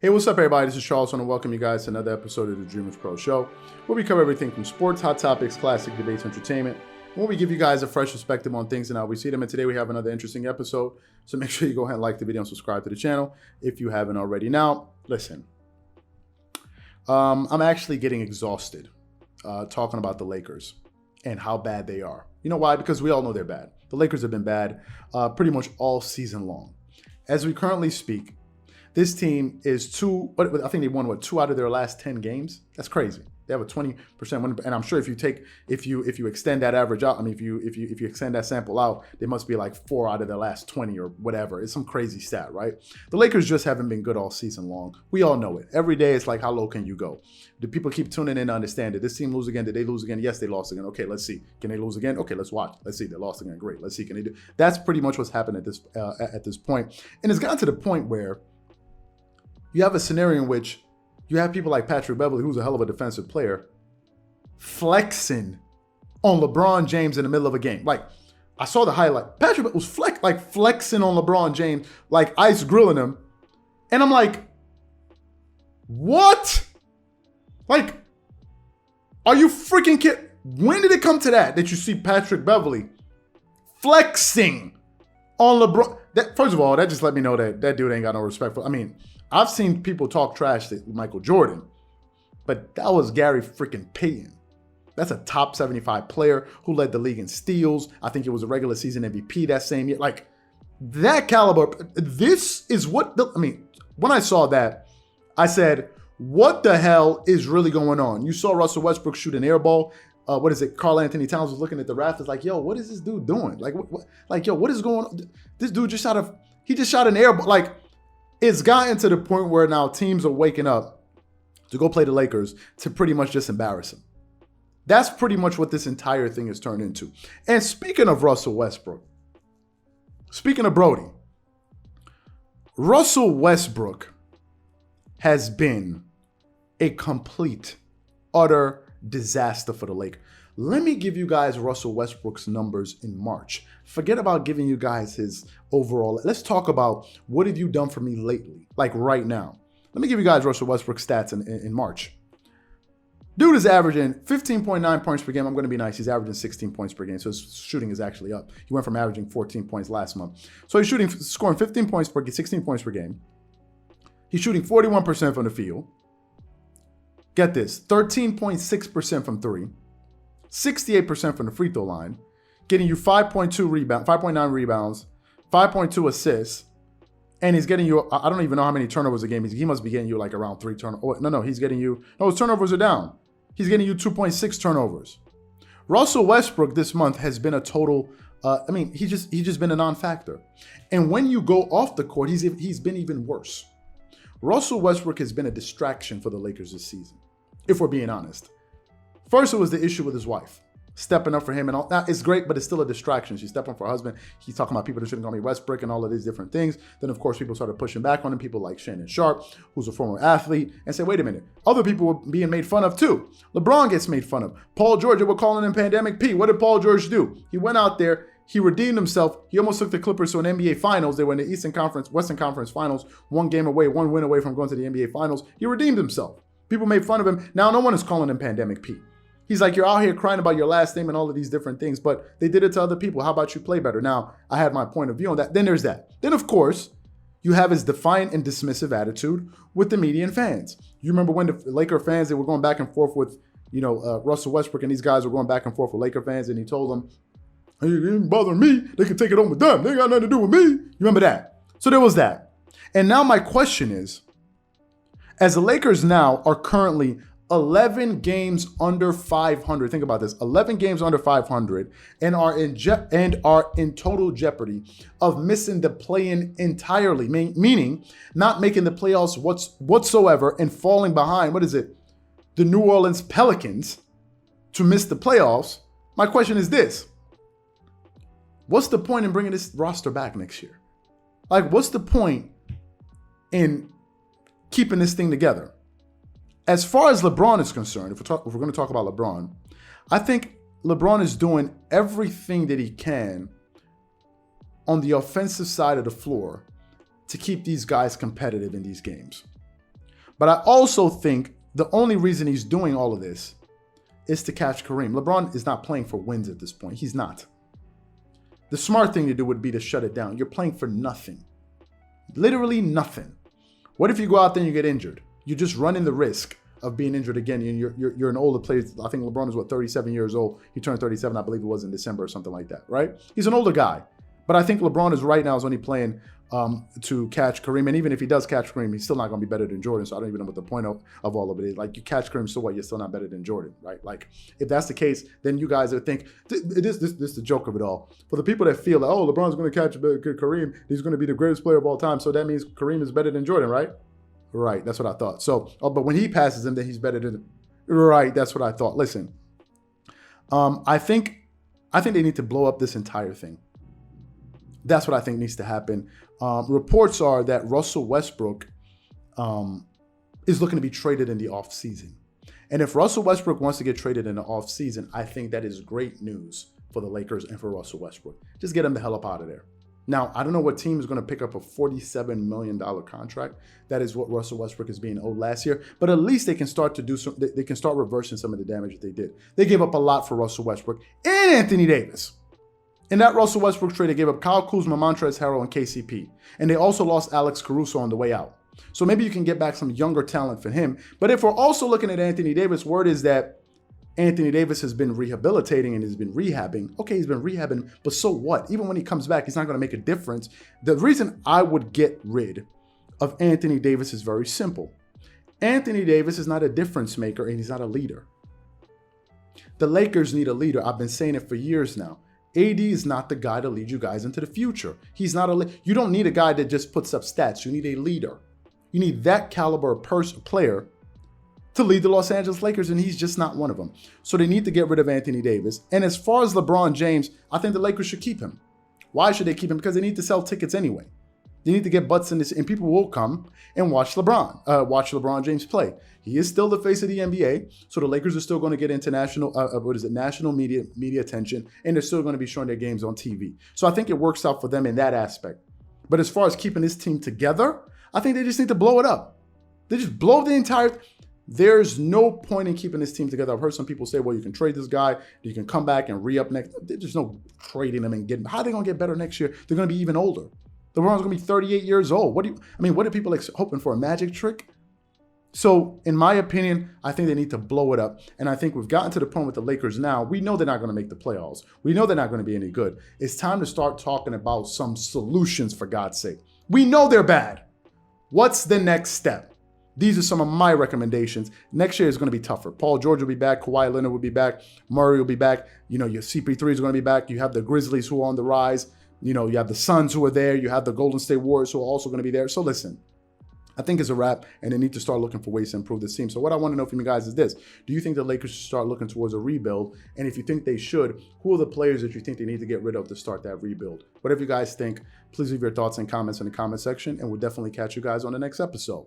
Hey, what's up, everybody? This is Charles. I want to welcome you guys to another episode of the Dreamerspro Show, where we cover everything from sports, hot topics, classic debates, entertainment, where we give you guys a fresh perspective on things and how we see them. And today we have another interesting episode, so make sure you go ahead and like the video and subscribe to the channel if you haven't already. Now, listen, I'm actually getting exhausted talking about the Lakers and how bad they are. You know why? Because we all know they're bad. The Lakers have been bad pretty much all season long. As we currently speak, this team is I think they won, 2 out of their last 10 games? That's crazy. They have a 20% win, and I'm sure if you extend that average out, I mean, if you extend that sample out, they must be like 4 out of their last 20 or whatever. It's some crazy stat, right? The Lakers just haven't been good all season long. We all know it. Every day it's like, how low can you go? Do people keep tuning in to understand? Did this team lose again? Did they lose again? Yes, they lost again. Okay, let's see. Can they lose again? Okay, let's watch. Let's see. They lost again. Great. Let's see. Can they do? That's pretty much what's happened at this point. And it's gotten to the point where you have a scenario in which you have people like Patrick Beverley, who's a hell of a defensive player, flexing on LeBron James in the middle of a game. Like, I saw the highlight. Patrick was flexing on LeBron James, like ice grilling him. And I'm like, what? Like, are you freaking kidding? When did it come to that you see Patrick Beverley flexing on LeBron? First of all, that just let me know that dude ain't got no respect for. I mean, I've seen people talk trash to Michael Jordan, but that was Gary freaking Payton. That's a top 75 player who led the league in steals. I think it was a regular season MVP that same year. Like, that caliber. This is what, when I saw that, I said, what the hell is really going on? You saw Russell Westbrook shoot an air ball. Karl Anthony Towns was looking at the rafters like, yo, what is this dude doing? What is going on? This dude just shot an air ball. Like, it's gotten to the point where now teams are waking up to go play the Lakers to pretty much just embarrass them. That's pretty much what this entire thing has turned into. And speaking of Russell Westbrook, speaking of Brody, Russell Westbrook has been a complete, utter disaster for the Lakers. Let me give you guys Russell Westbrook's numbers in March. Forget about giving you guys his overall. Let's talk about what have you done for me lately, like right now. Let me give you guys Russell Westbrook's stats in March. Dude is averaging 15.9 points per game. I'm going to be nice. He's averaging 16 points per game, so his shooting is actually up. He went from averaging 14 points last month. So he's scoring 15 points per 16 points per game. He's shooting 41% from the field. Get this, 13.6% from three. 68% from the free throw line, getting you 5.9 rebounds, 5.2 assists, and he's getting you, I don't even know how many turnovers a game. He must be getting you like around 3 turnovers. No, his turnovers are down. He's getting you 2.6 turnovers. Russell Westbrook this month has been a total, he's just been a non-factor. And when you go off the court, he's been even worse. Russell Westbrook has been a distraction for the Lakers this season, if we're being honest. First, it was the issue with his wife, stepping up for him and all. Now, it's great, but it's still a distraction. She's stepping up for her husband. He's talking about people that shouldn't call me Westbrook and all of these different things. Then, of course, people started pushing back on him. People like Shannon Sharp, who's a former athlete, and said, wait a minute. Other people were being made fun of, too. LeBron gets made fun of. Paul George, they were calling him Pandemic P. What did Paul George do? He went out there. He redeemed himself. He almost took the Clippers to an NBA Finals. They were in the Western Conference Finals, 1 game away, 1 win away from going to the NBA Finals. He redeemed himself. People made fun of him. Now, no one is calling him Pandemic P. He's like, you're out here crying about your last name and all of these different things, but they did it to other people. How about you play better? Now, I had my point of view on that. Then there's that. Then, of course, you have his defiant and dismissive attitude with the media and fans. You remember when the Laker fans, they were going back and forth with, Russell Westbrook, and these guys were going back and forth with Laker fans, and he told them, hey, it didn't bother me. They can take it on with them. They ain't got nothing to do with me. You remember that? So there was that. And now my question is, as the Lakers now are currently 11 games under 500. Think about this: 11 games under 500, and are in total jeopardy of missing the play-in entirely, meaning not making the playoffs whatsoever and falling behind. The New Orleans Pelicans to miss the playoffs. My question is this: what's the point in bringing this roster back next year? Like, what's the point in keeping this thing together? As far as LeBron is concerned, if we're going to talk about LeBron, I think LeBron is doing everything that he can on the offensive side of the floor to keep these guys competitive in these games. But I also think the only reason he's doing all of this is to catch Kareem. LeBron is not playing for wins at this point. He's not. The smart thing to do would be to shut it down. You're playing for nothing. Literally nothing. What if you go out there and you get injured? You're just running the risk of being injured again. And you're an older player. I think LeBron is 37 years old. He turned 37, I believe it was in December or something like that, right? He's an older guy. But I think LeBron is right now is only playing to catch Kareem. And even if he does catch Kareem, he's still not going to be better than Jordan. So I don't even know what the point of all of it is. Like, you catch Kareem, so what? You're still not better than Jordan, right? Like, if that's the case, then you guys would think, this is the joke of it all. For the people that feel like, oh, LeBron's going to catch Kareem, he's going to be the greatest player of all time. So that means Kareem is better than Jordan, right? Right, that's what I thought. So, but when he passes him, then he's better than, right, that's what I thought. Listen, I think they need to blow up this entire thing. That's what I think needs to happen. Reports are that Russell Westbrook is looking to be traded in the offseason. And if Russell Westbrook wants to get traded in the offseason, I think that is great news for the Lakers and for Russell Westbrook. Just get him the hell up out of there. Now, I don't know what team is going to pick up a $47 million contract. That is what Russell Westbrook is being owed last year. But at least they can start to do some. They can start reversing some of the damage that they did. They gave up a lot for Russell Westbrook and Anthony Davis. In that Russell Westbrook trade, they gave up Kyle Kuzma, Montrezl Harrell, and KCP. And they also lost Alex Caruso on the way out. So maybe you can get back some younger talent for him. But if we're also looking at Anthony Davis, word is that Anthony Davis has been rehabilitating and has been rehabbing. Okay, he's been rehabbing, but so what? Even when he comes back, he's not going to make a difference. The reason I would get rid of Anthony Davis is very simple. Anthony Davis is not a difference maker and he's not a leader. The Lakers need a leader. I've been saying it for years now. AD is not the guy to lead you guys into the future. He's not you don't need a guy that just puts up stats. You need a leader. You need that caliber player to lead the Los Angeles Lakers, and he's just not one of them. So they need to get rid of Anthony Davis. And as far as LeBron James, I think the Lakers should keep him. Why should they keep him? Because they need to sell tickets anyway. They need to get butts in this, and people will come and watch LeBron James play. He is still the face of the NBA, so the Lakers are still going to get international, national media attention, and they're still going to be showing their games on TV. So I think it works out for them in that aspect. But as far as keeping this team together, I think they just need to blow it up. They just blow the entire. There's no point in keeping this team together. I've heard some people say, well, you can trade this guy, you can come back and re-up next. There's no trading them and getting. How are they going to get better next year? They're going to be even older. LeBron's going to be 38 years old. What are people hoping for? A magic trick? So, in my opinion, I think they need to blow it up. And I think we've gotten to the point with the Lakers now. We know they're not going to make the playoffs. We know they're not going to be any good. It's time to start talking about some solutions, for God's sake. We know they're bad. What's the next step? These are some of my recommendations. Next year is going to be tougher. Paul George will be back. Kawhi Leonard will be back. Murray will be back. Your CP3 is going to be back. You have the Grizzlies who are on the rise. You have the Suns who are there. You have the Golden State Warriors who are also going to be there. So listen, I think it's a wrap, and they need to start looking for ways to improve this team. So what I want to know from you guys is this. Do you think the Lakers should start looking towards a rebuild? And if you think they should, who are the players that you think they need to get rid of to start that rebuild? Whatever you guys think, please leave your thoughts and comments in the comment section, and we'll definitely catch you guys on the next episode.